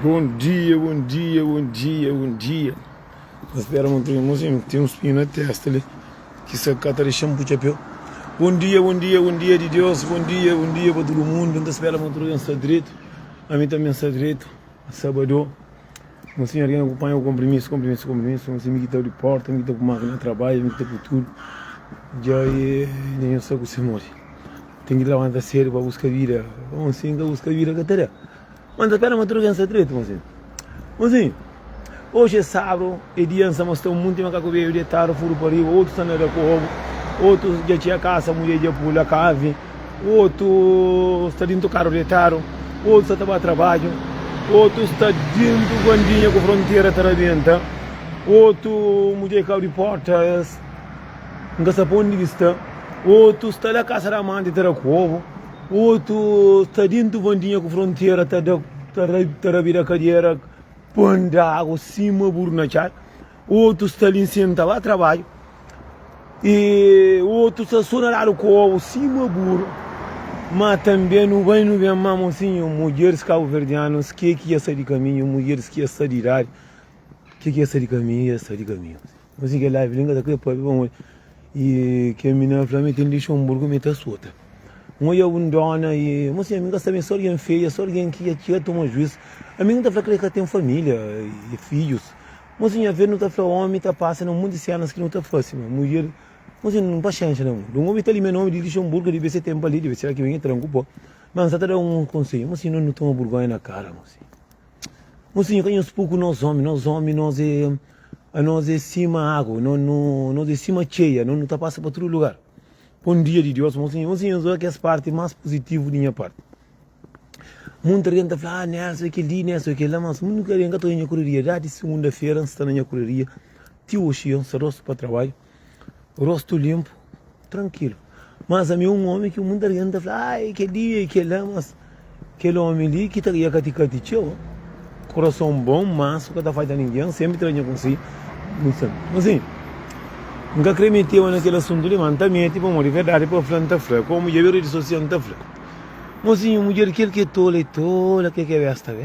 Bom dia, bom dia, bom dia, bom dia. Espera muito, irmãozinho, tem uns pinos na testa ali. Que se cata de shampoo, chapéu. Bom dia, bom dia, bom dia de Deus. Bom dia para todo mundo. Não espera muito, eu estou direito. A mim também está direito. Sábado. Mocinho, alguém acompanha o compromisso. Mocinho, me quita de porta, me quita com máquina de trabalho, me quita com tudo. Já é, nem sei o que se morre. Tem que levantar cedo para buscar vida. Mocinho, que busca vida, que terá. Mas espera muito, eu estou direito, mocinho. Mocinho. Hoje é sábado, e dia estamos tão muito macaco veio de tarde, furo para aí, outros estão na corro, outros já tinha casa, mulher já pula cave, outros está dentro do carro de tarde, outros está para trabalho, outros está dentro do bandinha com a fronteira tarabenta, outro mulher caiu de portas, nunca sabe onde está, outros está na casa da mãe de Taracovo, outros está dentro do bandinha com a fronteira tarabira cadeira, panda água cima burna char, outros está ali sentado a trabalho e outros está sonando com o cima burro, mas também no bem mocinho, mulheres cabo-verdianas que ia sair de caminho, mulheres que ia sair de idade, que ia sair de caminho, assim que live linga daquele povo e que a menina flamenga tem de Hamburgo meta solta. Moia undona e mocinha minha também só alguém feia, só alguém que ia tomar juízo. A minha tá falando que tem família e filhos. Mocinha ver não tá falando homem tá passando um monte de cenas que não tá fácil, mulher. Mocinha não paciência não. Do homem tá ali meu nome de Hamburgo de ser tempo ali, de será que vem tranco pô. Mas tá dando um conselho, mocinha não toma vergonha na cara, mocinha. Mocinha conheço pouco nós é cima água, nós é cima cheia, não tá passando para outro lugar. Bom dia de Deus, mocinho, só que é a parte mais positiva da minha parte. Muita gente fala, nessa, aquele, mas muita gente está na correria, já de segunda-feira, está na correria, tio hoje, rosto para trabalho, rosto limpo, tranquilo. Mas a mim um homem que muita gente fala, aquele, mas aquele homem ali que está aí a caticaticeu, coração bom, mas que está fazendo ninguém, sempre treina com si, assim. Nunca acreditei naquele assunto de levantamento, para morrer verdade, para frente fraca, como mulher rede social não fraca. Mocinho, mulher que é tola, que é vesta.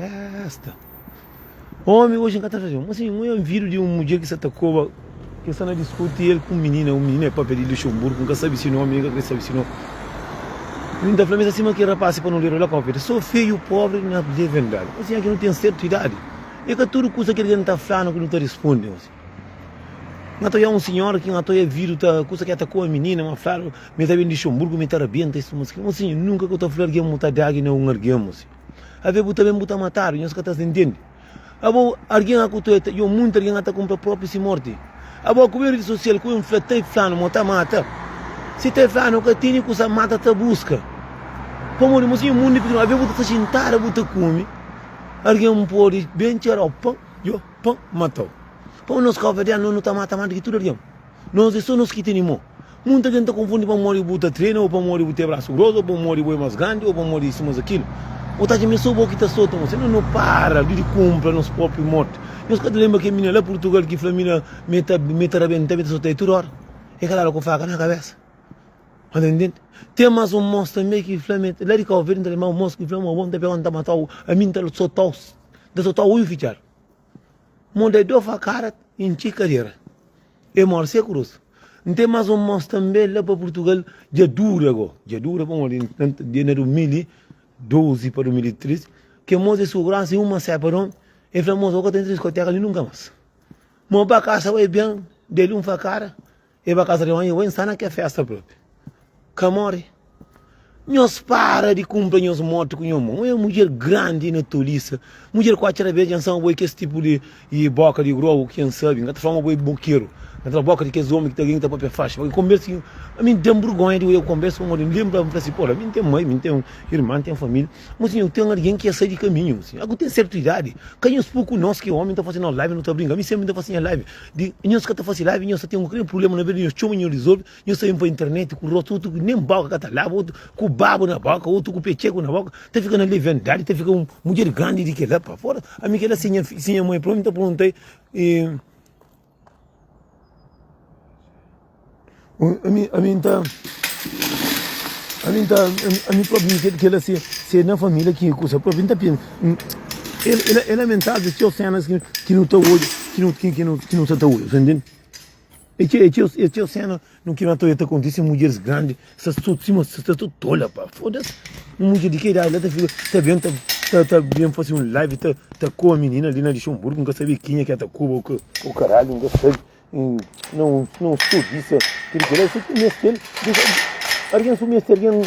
Homem hoje em casa está fazendo. Mocinho, eu vídeo de uma mulher que se atacou, que está na discutir ele com um menino é para pedir de Luxemburgo, nunca sabe se nome, nunca sabe se nome. Ainda falamos acima que rapaz para não ler lá com a sou feio, pobre, não é verdade. Mocinho, aqui não tem certa idade. É que tudo coisa que ele está falando que não está respondendo. Nato é um senhor que nato é vídeo tá coisa que atacou a menina, mas falaram, me tá bem de Hamburgo, me tá arrebenta isso, mas assim, nunca que eu tô falando que muita dag não arguemos. A ver buta bem buta matar, não se tá entendendo. Abo alguém a cuto eu muito alguém ata compra próprio se morte. Abo com rede social com um flatei flano mata. Se te flano que tem coisa mata ta busca. Como o mocinho mundo que a ver buta tá sentar buta come. Alguém pode bem tirar o pão, matou. Pô, nós cabo-verdianos não está matando tudo ali. Nós só nos que temos. Muita gente confunde para morrer buta treino, ou para morrer buta braço grosso, ou para morrer boi mais grande, ou para morrer isso mais aquilo. Ou tá de me soube que está solto, você não para de comprar nos próprios mortos. Nós cada lembra que a menina lá em Portugal que a menina meta arrebenta, meta solteira tudo hora. É claro que faca na cabeça. Entende? Tem mais um monstro também que flamenta. Lá de cá o verde tem mais um monstro que flamenta, o homem também anda matar a minha tá soltar o fichar. Monte do facara em carreira. E morse cruz. Não tem mais um monstro também lá para Portugal, já dura para morrer de 2012 para 2013, que moça segurança uma separou, e falamos que tem 3 cotegas ali nunca mais. Mas para casa vai bem, dele um facara, e para casa de manhã vai insana que é festa própria. Camore. Nós para de cumprir os mortos com uma mulher grande na toliça, mulher com a vezes são boi que esse tipo de boca de grosso, quem sabe, não tá falando boi boqueiro, não boca de que homem que tem para faixa, porque conversa, a mim tem vergonha de eu converso com ele, lembra para si, pô, a mim tem mãe, mim tem irmã, tem família, mas eu tenho alguém que ia sair de caminho, assim, agora tem certa idade, quem os pouco nós que o homem está fazendo live, não está brincando, a mim sempre está fazendo live, de nós que está fazendo live, nós tem um grande problema na vida, nós chama e resolve, nós saímos para a internet com o rosto, nem boca que está lá, outro com babo na boca, outro com pecheco na boca, tá ficando ali verdade, tá ficando mulher grande de que lá para fora, a mim que ela sim a mãe pronta, perguntei, a mim próprio que ela se na família que coisa própria tá Ele é mental de ter cenas que não está olho, que não está olho, você entende? E cena no que não está acontecendo, mulheres grandes, se tu tola, pá, foda-se. Uma mulher de que idade, ela tá bem fazer um live, tá com a menina ali na Luxemburgo, nunca sabia quem é que tá com o caralho, nunca sabe, não estou disso, que ele é mestre, alguém sou mestre, alguém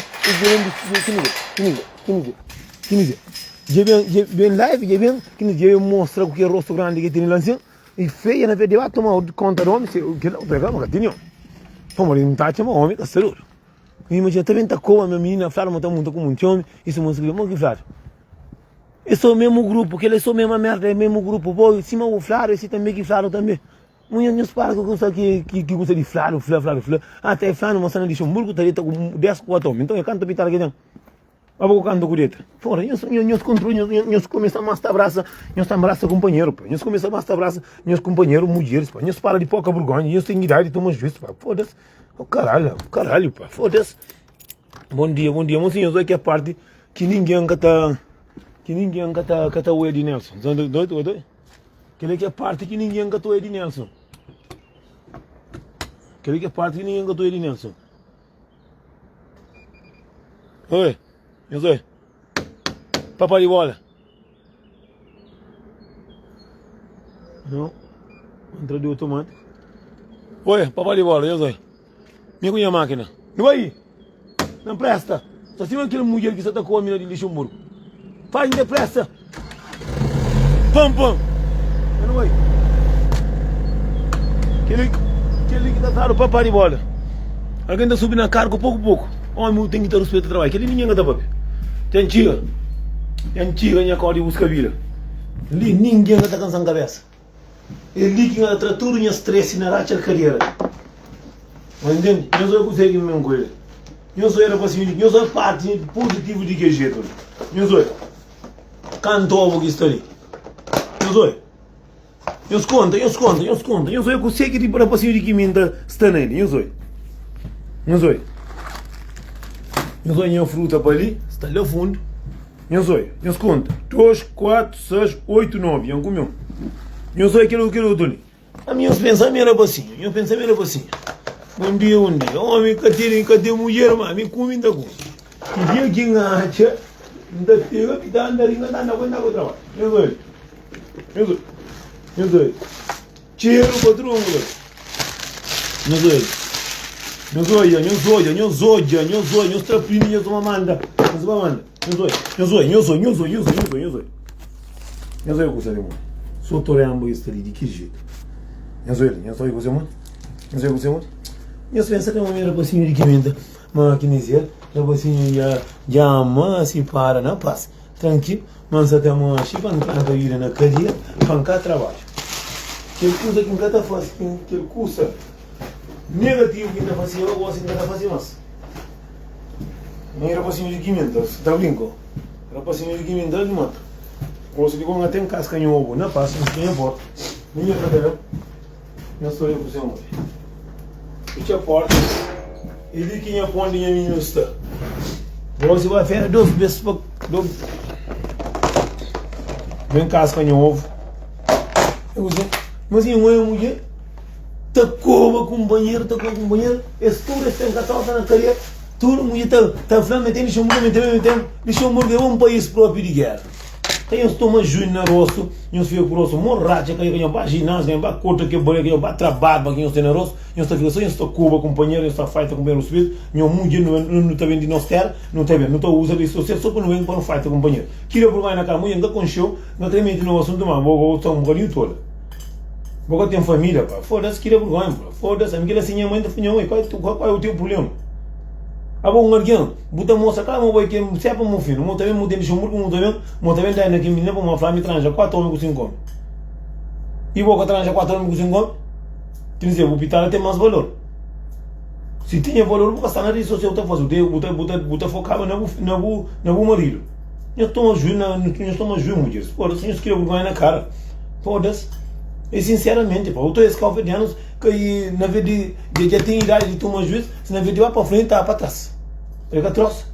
que me diz, bem live, que me mostra o que é rosto grande que tem lá assim, e feia, na verdade, vai tomar conta do homem, que não pega, nunca tinha. Como ele não está chamando homem, que é celular. Imagina, também tá com a minha menina, fala muito com um homem, isso mostra que que fala. Eu sou o mesmo grupo, que ele é só a mesma merda, é o mesmo grupo, pô, cima o flaro, esse também que flaro também. Mulher não para que gosta de flaro, até flaro, mas não deixa um burgo, tá com 10 4 homens, então eu canto pitar aqui dentro. Abo canto cureta. Fora, nós controlamos, nós começamos a mostrar braça, nós abraça companheiro, pá. Nós começamos a mostrar braça, nós companheiro, mulheres, pá. Nós para de pouca vergonha, nós tem idade, toma juízo, pá. Foda-se. Oh, caralho, pá. Foda-se. Bom dia, mocinhos, olha que a parte que ninguém cata o Eddie Nelson. Doido? Que é a parte que ninguém cata o Eddie Nelson. Que é a parte que ninguém cata o Eddie Nelson. Oi. Eu sei. Papai de bola. Não. Entra de automático. Oi, papai de bola, eu sei. Minha cunha máquina. Não vai. Não presta. Só se aquela mulher que você tá com a mina de Luxemburgo. Faz depressa. Pam. Não vai. Aquele que tá dando papai de bola. Alguém tá subindo a carga pouco a pouco. Homem tem que ter respeito ao trabalho. Aquele ninguém tá papai. Tem antiga, minha corda e busca vira. Ali ninguém está cansando a cabeça. Ele que está tudo em estresse na racha de carreira. Entende? Eu sou conseguindo mesmo com ele. Eu sou era paciente, eu sou parte positiva de que jeito. Eu sou cantor que está ali. Eu sou. Eu escondo. Eu sou eu consigo ir para a paciente que me está nele. Eu sou. Eu sou minha fruta para ali. Está ali ao fundo. Eu conto. 2, 4, 6, 8, 9. Eu comeu. Eu sou aquilo que eu estou ali. A minha pensamento era assim. Bom dia. Homem, cadê mulher, mas me come ainda com. Que dia que engaja. Ainda pega, me dá andarinha, ainda anda com o trabalho. Eu sou. Cheiro para o tronco. Eu sou trapinho, eu sou uma manda. Eu sou eu com você, sou toreando isso ali, de que jeito? Eu sou com você, eu penso que é uma maneira assim de que venda, mas que dizer, já se para na paz, tranquilo, mas até uma chipa não canta ir na cadeia, pancar trabalho. Que coisa que nunca está fazendo, que coisa negativo que está fazendo, eu gosto de fazer mais. Não era para de 500, está brincando? Era para de 500 de mata. Ou se digo, até em casca em ovo, não passa, não tem a porta. Ninguém está vendo? Eu sou eu, você amor. Fecha a porta. Ele que ia pôr em minha está. Você vai ver 2 vezes para. Vem casca em ovo. Mas em uma mulher. Tacou companheiro. Esse tudo está encaixado na cadeia. Tudo mulher está falando, metendo Luxemburgo é um país próprio de guerra. Tem uns tomas junho na rosto, e uns fios grosso, morracha, que eu vou ginásio, eu vou cortar que bolha, que eu vou trabalhar, que eu estou na rosto, eu estou aqui, eu estou Cuba, companheiro, eu estou feita com meus filhos, eu mulher não está vendo de nós terra, não está vendo, não estou usando isso, só que não vem para não feita companheiro. Queria por na cara, mulher, ainda com show, não tem mente no assunto, mas vou estar um bocadinho todo. Vou ter família, pá, foda-se, queria por pá, foda-se, a minha assim, a mãe da funhão, qual é o teu problema? Abo alguém, buta moça, cara, mo vai que se é para meu filho, mo também mo tem Luxemburgo, mo também tá aqui menina para uma flama tranja 4 homens com 5 homens. E vou tranja 4 homens com 5 homens. Quer dizer, o pitar tem mais valor. Se tinha valor, vou gastar na rede social, tá fazendo, buta focava na bu marido. Eu estou a juiz, mulheres. Pô, assim, eu escrevo vergonha na cara. Foda-se. E sinceramente, pô, eu estou escalfeando que na verdade já tem idade de tomar juízo, se na verdade vai para frente, está para trás. É que trouxe.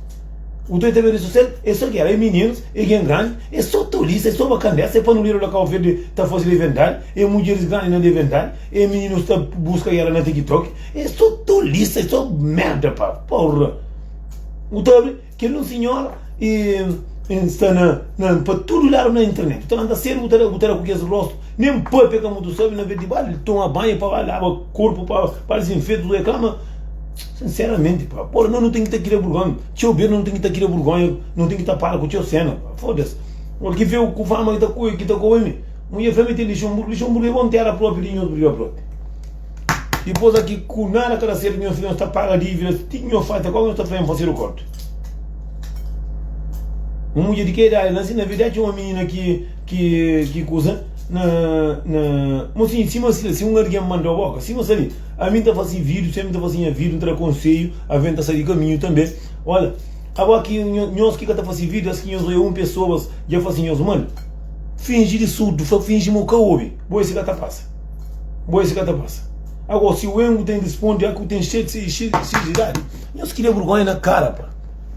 O teu TV social é só que é meninos, é quem grande, é só turista, é só bacana, é para não ir lá cá ver tá fazendo inventar, é mulheres grandes não inventar, é meninos que busca ela na TikTok, é só turista, é só merda, pá, porra. O teu que não senhor está para tudo lá na internet, então anda ser botar com esse rosto, nem pode pegar muito sabe na vez ele toma banho para lavar o corpo para desinfetar da cama. Sinceramente, pá, porra, não tem que estar aqui a vergonha. Tio Beiro não tem que estar aqui a vergonha, não tem que estar para com o tio Sena, foda-se. Porque vê o fama que está com ele. Mulher fama tem lixo é bom ter a própria linha do próprio. Depois aqui, com nada que ela serve, minha filha está paga dívida, tinha feita, qual está fazendo fazer o corte? Uma mulher de que idade, assim, na verdade, uma menina que coisa. Mas sim, se um alguém mandou a boca, se você ali, a mim está fazendo vídeo, sempre está fazendo vídeo, está conselho, a venda sair de caminho também. Olha, agora aqui, nós que está fazendo vídeo, assim, nós uma pessoas, já fazem nós, mano, finge de surdo, finge que nunca ouve, boa esse gata passa. Agora, se o Engo tem responde, que tem cheio de idade, nós queria vergonha na cara, pá.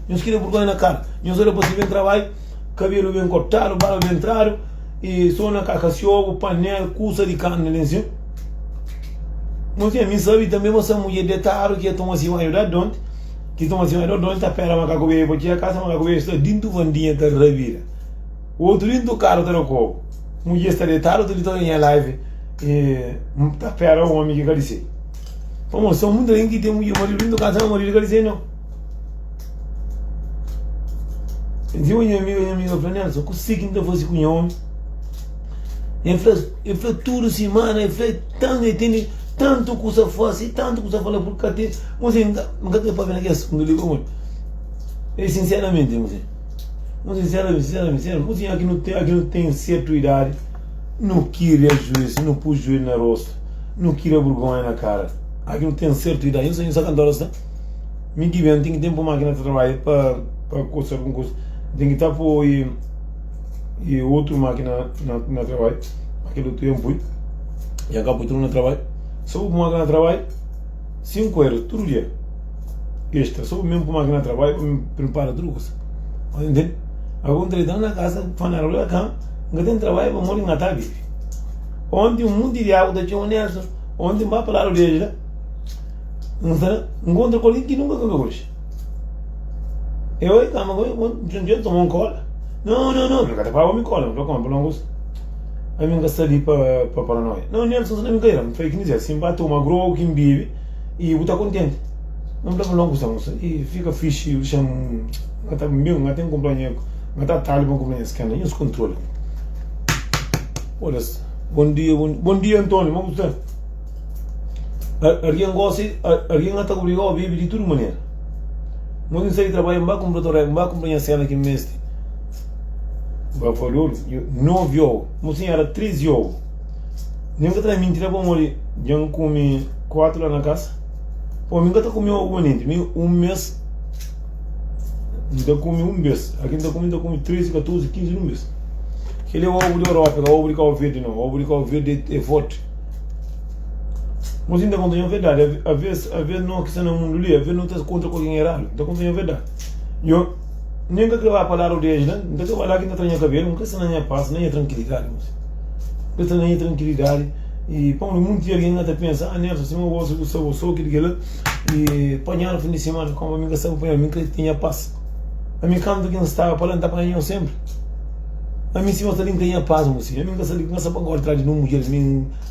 Nós olha para você bem trabalho, cabelo bem cortado, barba bem entrado, e só na cacaciogo, panela, cusa de carne, né? Mas a mim sabe também você mulher de taro que toma assim uma ajuda de onde, que toma assim uma ajuda de onde, tá pera macaco bem, porque a casa macaco bem está dentro do vandinha da revira. O outro dentro do carro tá no copo. Mulher está de taro, tu lhe tá em live, e tá pera o homem que calicei. Vamos, são muito gente que tem mulher, marido dentro do casa, não marido calicei não. Então, minha amiga Flanel, só consigo ainda fazer com o homem. Eu falei tudo semana, eu falei tanto que você faz, tanto que você fala por cá, mas eu nunca tenho para ver naquele assunto, eu digo, sinceramente, mas aqui não tem certa idade, não queria juízo, não pus juízo na rosto, não queria vergonha na cara, aqui não tem certa idade, eu sei que agora está, me que vem, tem que ter uma máquina de trabalho para coçar alguma coisa, tem que estar por e outra máquina na trabalho, aquele tempo e acabo tudo no trabalho, só uma máquina de trabalho, 5 euros todo dia, extra, só mesmo para máquina de trabalho, me prepara tudo isso, entende? Agora entrei na casa, fanaram lá cá, não tem trabalho para morar em Ataque, onde um mundo de água da João Nelson, onde vai para o deles, encontra com alguém que nunca comeu hoje. Eu aí, calma, eu tomo um cola. Não, nunca te pago me cola, não como, não gosto. Aí me gasta ali para paranoia. Não, Nelson, não me queira, não foi que dizer, assim, bate uma grow, que bebe, e eu estou contente. Não dá para não gostar, e fica fixe, eu chamo, até meu, até um companheiro, até talho, um companheiro, escana, e os controles. Olha, bom dia, Antônio, vamos gostar. Alguém gosta, alguém está obrigado a beber de toda maneira. Mas não sei trabalhar, não vai comprar a cena aqui mesmo. Vai falar, 9 ovos, mas era 13 ovos. Nunca está mentira para morrer. Já comi 4 lá na casa. Pô, nunca está comendo ovo bonito. Um mês. Ainda comi um mês. Aqui ainda comi 13, 14, 15 no mês. Aquele é o ovo da Europa, é o ovo de Cabo Verde, não. O ovo de Cabo Verde é forte. Mas ainda contém a verdade, às vezes não que está no mundo ali, às vezes não está contra alguém errado, ainda contém a verdade. Eu nem que vai falar o deles, né? Não que vai lá que não tem cabelo, nunca se não é paz, nem é tranquilidade, mas não é tranquilidade. E pô, muito dia alguém até pensa, Nelson, se eu gosto do seu aquilo e apanhar no fim de semana, como a minha sabe apanhar, a minha que tinha paz. A minha canto que não estava falando, está apanhando sempre. A minha se você não tem paz, mocinha, a minha que não sabe agora atrás de uma mulher,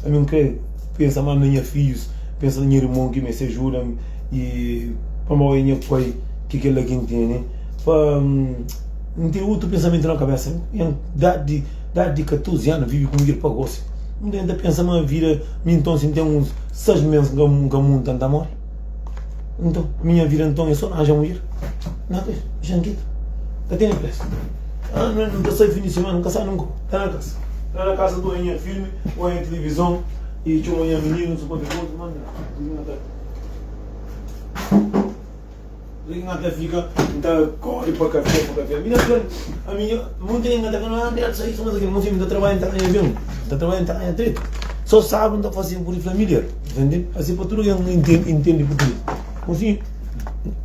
a minha que pensa mais nos meus filhos, pensa no meu irmão que me ajuda e para a minha pai que ele aqui entende, para não ter outro pensamento na cabeça. Idade de 14 anos vive com mulher para gosto. Não tem ainda pensar uma vida, então assim tem uns 6 meses que mundo tanto amor. Então minha vida então é só arranjar mulher. Não é, janquita. Está tendo preço. Nunca sai fim de semana, nunca sai nunca. Está na casa. Está na casa do em filme ou em televisão. E tinha uma menina, não sei quanto coisa, mano. Ninguém até fica, então corre para café. A minha, muita gente até não anda, isso aí, mas aquele moço ainda trabalha em tamanho avião, está trabalhando em tamanho treta. Só sabe, não está fazendo por família, entende? Assim para tudo que não entende português. Assim,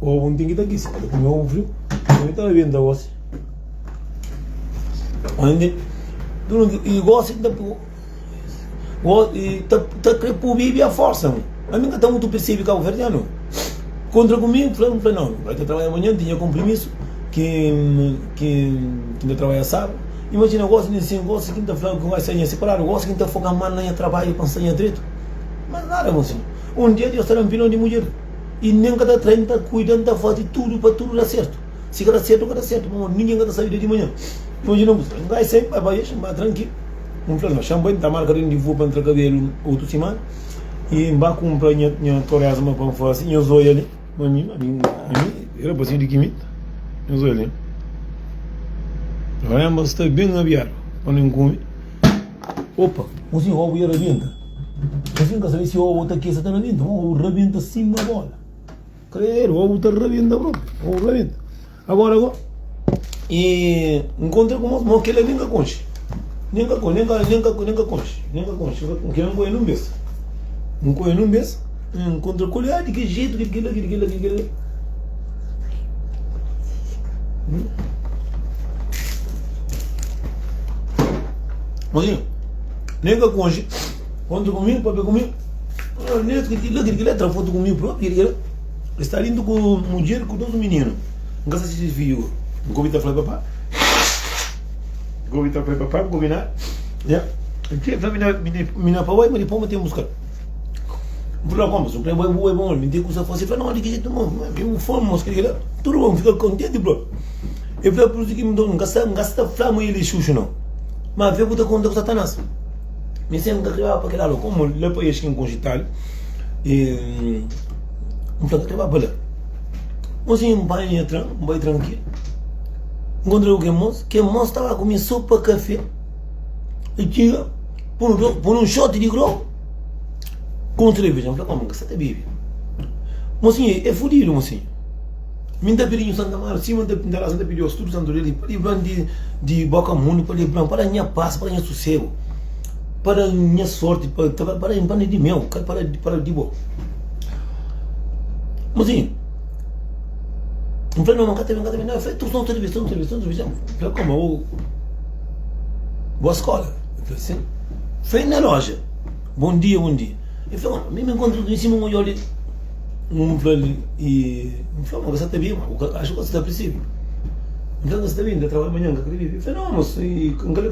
Ovo não tem que estar aqui, se pode comer ovo frio. Eu estava vendo a você. Onde? E gosta de tá crepou bibi a força. A mim está muito percebe que é o verdiano. Contra comigo, falei não, vai ter trabalho amanhã, tinha compromisso que ainda trabalha sábado. Imagina, eu gosto de assim, gosto que ainda falando com a senha separada, gosto que ainda focar mais na trabalho para senha direito. Mas nada, mocinho. Um dia Deus estará um pilão de mulher. E nem cada trem está cuidando da foto e tudo para tudo dar certo. Se cada certo, cada certo. Ninguém cada sair de manhã. Imagina, mocinho. Vai sempre, vai tranquilo. Um plano, chama bem, está marcando de voo para entrar cabelo outro semana. E vai comprar minha torresma para fazer assim, eu sou ele. A mim, era para de quimita. Eu sou ele. Agora mas está bem aviado. Quando eu come. Opa, mocinho, o ovo ia rebenta. Mocinho, quer saber se o ovo está aqui, está rebenta. O ovo rebenta assim na bola. Creio, o ovo está rebenta, bro. O ovo rebenta. Agora. E encontrei com uma que ele nem conche. Nem conche. Que não conhe num beijo. Não conhe num beijo. Encontrei com ele, de que jeito, que ele. Mozinho, nem que conche. Encontrei comigo, papai comigo. Nem que ele foto comigo próprio. Ele está indo com mulher, com todos os meninos. Não gosta de filho. Não convida a falar papá. Convida a falar papá, combinar. Já. Minha pavai, mas depois tem música. Vou lá como, se o playboy é bom, me diz que você fosse, não, de que jeito não, eu fome, mas que ele, tudo bom, fica contente, bro. Eu falei por isso que me dou, não gasta flama ele xuxo não. Mas veio botar conta com Satanás. Me sempre que para aquele lado, como ele para este que congital, e um plano que vai para lá. Mas um pai tranquilo. Encontrei o que moço estava comendo sopa café. E tinha por um shot de grão com cerveja. Eu falei, como que você está bebendo? Mocinho, é fodido, mocinho. Me dá pedindo Santa Maria, cima da razão da pedido estudo Santo Dele, para livrar de boca mundo, para minha paz, para minha sossego, para minha sorte, para de mel, para de boa. Mocinho, eu falei, não, nunca teve, não, eu falei, tu não televisão. Eu falei, como? Boa escola. Eu falei assim, foi na loja. Bom dia. Eu falei, me encontro em cima, eu olhei. Eu falei, você está bem, acho que você está princípio. Então você está bem, de trabalho amanhã, que acredito. Eu falei, não, mas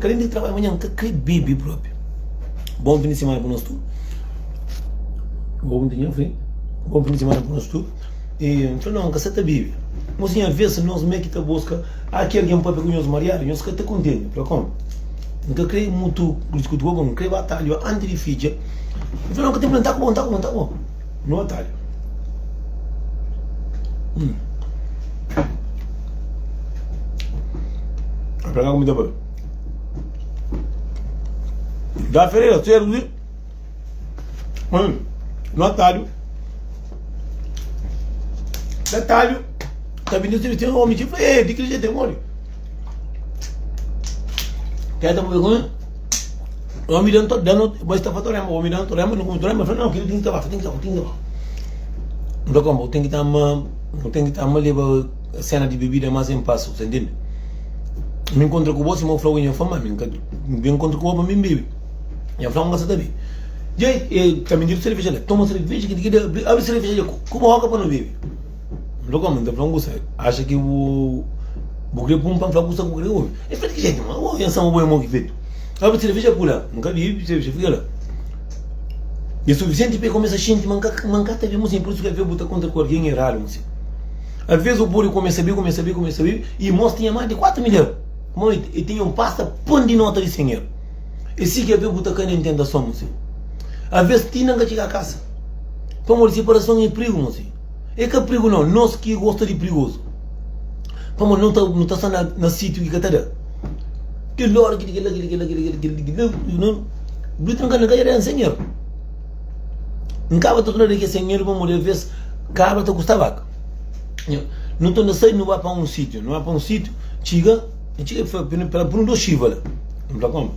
querendo de trabalho amanhã, que acredito próprio. Bom fim de semana para nós tudo. Bom fim de semana para nós tudo. E eu falei, não, que você está bem. Mas às vezes nós meio que está busca, aqui alguém pode pegar os mariados, nós que está contente, para como? Nunca creio muito, discuto com não creio batalha, antes de ficha. Eu falei, não, que tem que tá bom. No batalha. Vai pegar comida boa. Da Ferreira, você no atalho. Detalhe, tá vindo se tem um homem tipo, ei, de que jeito tem mole? Quer dar uma vergonha? O homem dando, vai estar faturando, o homem dando, não come torrema, eu falei, não, que ele tem que estar baixo. Então como, tem que estar uma leva a cena de bebida mais em passo, você entende? Me encontro com você, meu flauinho, eu falo, me encontro com você, me bebe. E eu falo, não gosta de beber. E aí, também digo cerveja, toma cerveja, abre cerveja, como roca para não beber. Não como, então você acha que o bugre pum pam facusta com o bugre homem. É feito que jeito, mano, eu sou um bom irmão que feito. Abre cerveja pula, nunca vi cerveja, fica lá. E é suficiente para começar a gente mancar teve música, por isso que eu botar contra com alguém errado, música. Às vezes o público começa a ver, e mostra tinha mais de 4 milhões. E tinha um pasta pão de nota de 100 euros. E se quer ver botar cana entenda só, música. Às vezes tinha que chegar a casa. Para uma separação é perigo, música. É que é perigo não, nós que gostamos de perigoso. Vamos não está só na sítio que está. Que lor que não trancar na cadeira é 100 euros. Não cabe todo mundo que é 100 euros, vamos ver vezes cabra te custa vaca. Não estou na saída, não vai para um sítio, chega para um dois chivas lá. Não está como?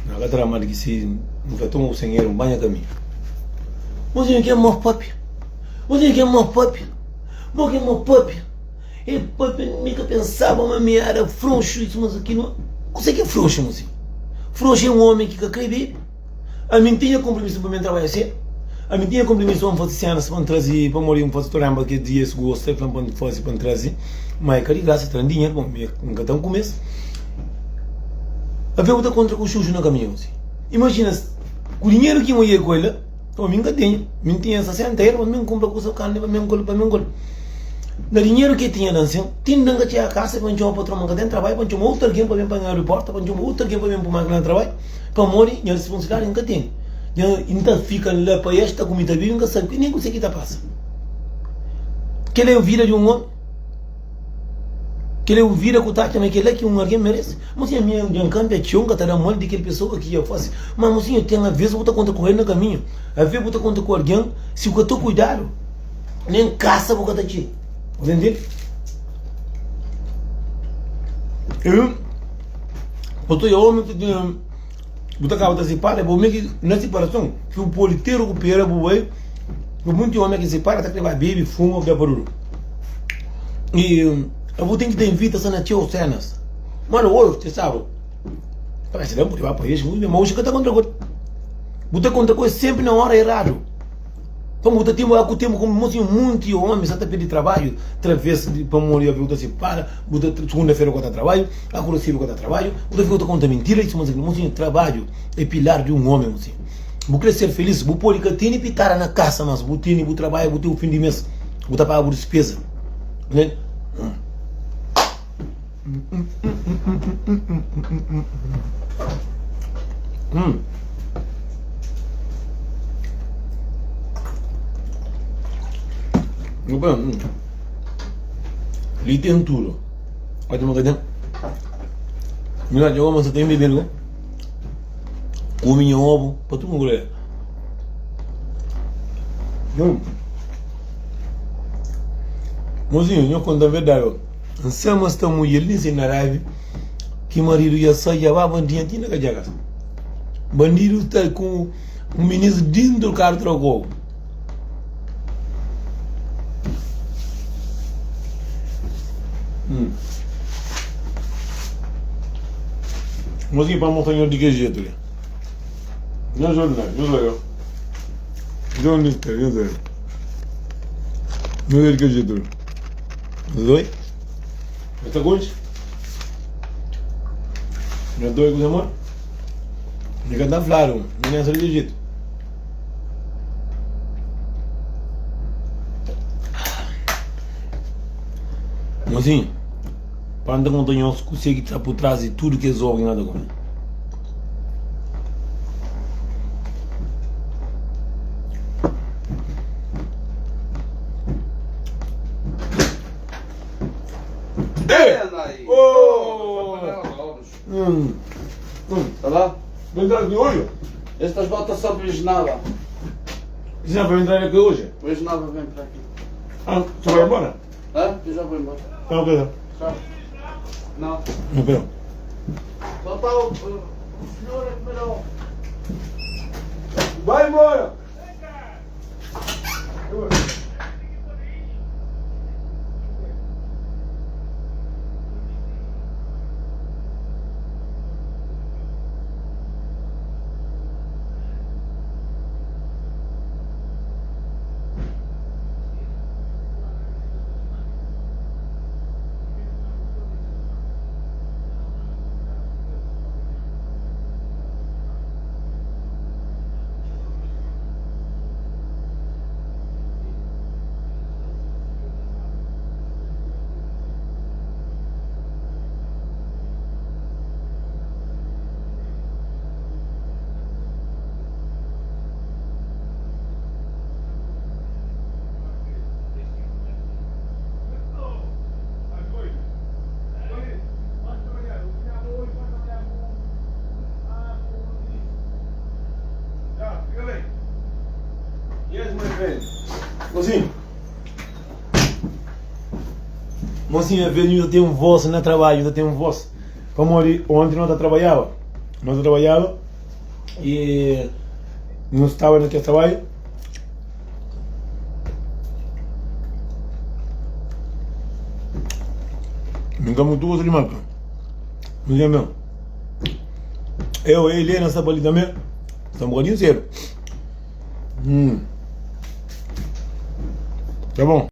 Não vai tramar que se não vai tomar o 100 euros, banha caminho. Você não quer morrer papi? Mas que é uma pup. E pup, nunca pensava, mas me era frouxo, isso, mas aqui não. O que é frouxo, moço? Frouxo é um homem que acredita. A mim tinha compromisso para mim trabalhar assim. A mim tinha compromisso para fazer cenas para trazer, para morir um fazer toramba que dia se gosta, para fazer para trazer. Mas é graça, traz dinheiro, bom, nunca tão começo. A ver outra contra com o chuchu no caminho, assim. Imagina, o dinheiro que eu ia com ele, eu nunca tinha. Eu tinha essa cena inteira, mas eu compro com essa carne, para mim engolo. No dinheiro que tinha assim, tinha que ir a casa para encher para outra dentro trabalho, para encher outro alguém para vir para o aeroporto, para encher outro alguém para vir para a máquina de trabalho, para morir, e a responsabilidade nunca tem. Então fica lá para esta comida viva, nunca sabe, nem consegue que passa. Que ele é a vida de um homem, que ele é a vida que está também, que ele é que alguém merece. Mas a minha campo é tchonga, está dando molde daquela pessoa que eu faço. Mas assim, eu tenho a vez, eu vou contar com ele no caminho, a vez eu vou contar com alguém, se eu estou cuidado, nem caça vou contar aqui. Você entende? Eu homem que tinha botar acaba de separar, vou meio que na separação que o politeiro recupera o boi, que muito homem que separa tá que vai beber, fuma, que é barulho. E eu vou ter que ter invitação na tio cenas. Mano, hoje você sabe, parece que não pode ir para isso, mas hoje que tá contra coisa. Botar contra coisa sempre na hora errado. Para botar tempo como muito homens até pedir trabalho, através de para morrer a vida se para, botar segunda-feira contra trabalho, agora se contra trabalho, botar fica contra mentira, isso mas muito trabalho é pilar de um homem assim. Vou crescer feliz, vou pôr que tem pitar na casa, mas vou ter o trabalho, vou ter o fim de mês, vou pagar a despesa, né? Ali tem tudo. Olha uma coisa. Mira, eu amo essa tem bebendo. Comem ovo, para tudo mulher. Não. Mozinho, eu conto a verdade. Anselmo está muito ele na raiva que marido ia sair a bandinha tinha na casa. Bandido está com um ministro dentro do carro trocou. Mas para montanha de que jeito? Não sou nada, não sou eu. Não sei. Não sei de que jeito. Doi? Esta coisa? Não doi com amor? Ninguém está claro, ninguém sabe de jeito. Mas assim, para andar montanhoso, consegue estar por trás de tudo que eles ouvem nada com ele. Está lá? Vai entrar aqui hoje? Estas botas são Vigenava. Já vai entrar aqui hoje? Vigenava vem para aqui. Ah, você vai embora? Hã? Eu já vou embora. Não, ok. Já? Não. Não, pera. Só está o senhor a comer ovo. Vai embora! Mocinha, ainda tem um voz no trabalho, ainda tem um voz. Como ontem nós trabalhava e não estava naquele trabalho. Nunca muito gosto de marca. Não é mesmo? Eu e ele nessa bolita também. Está um bocadinho zero. Tá bom.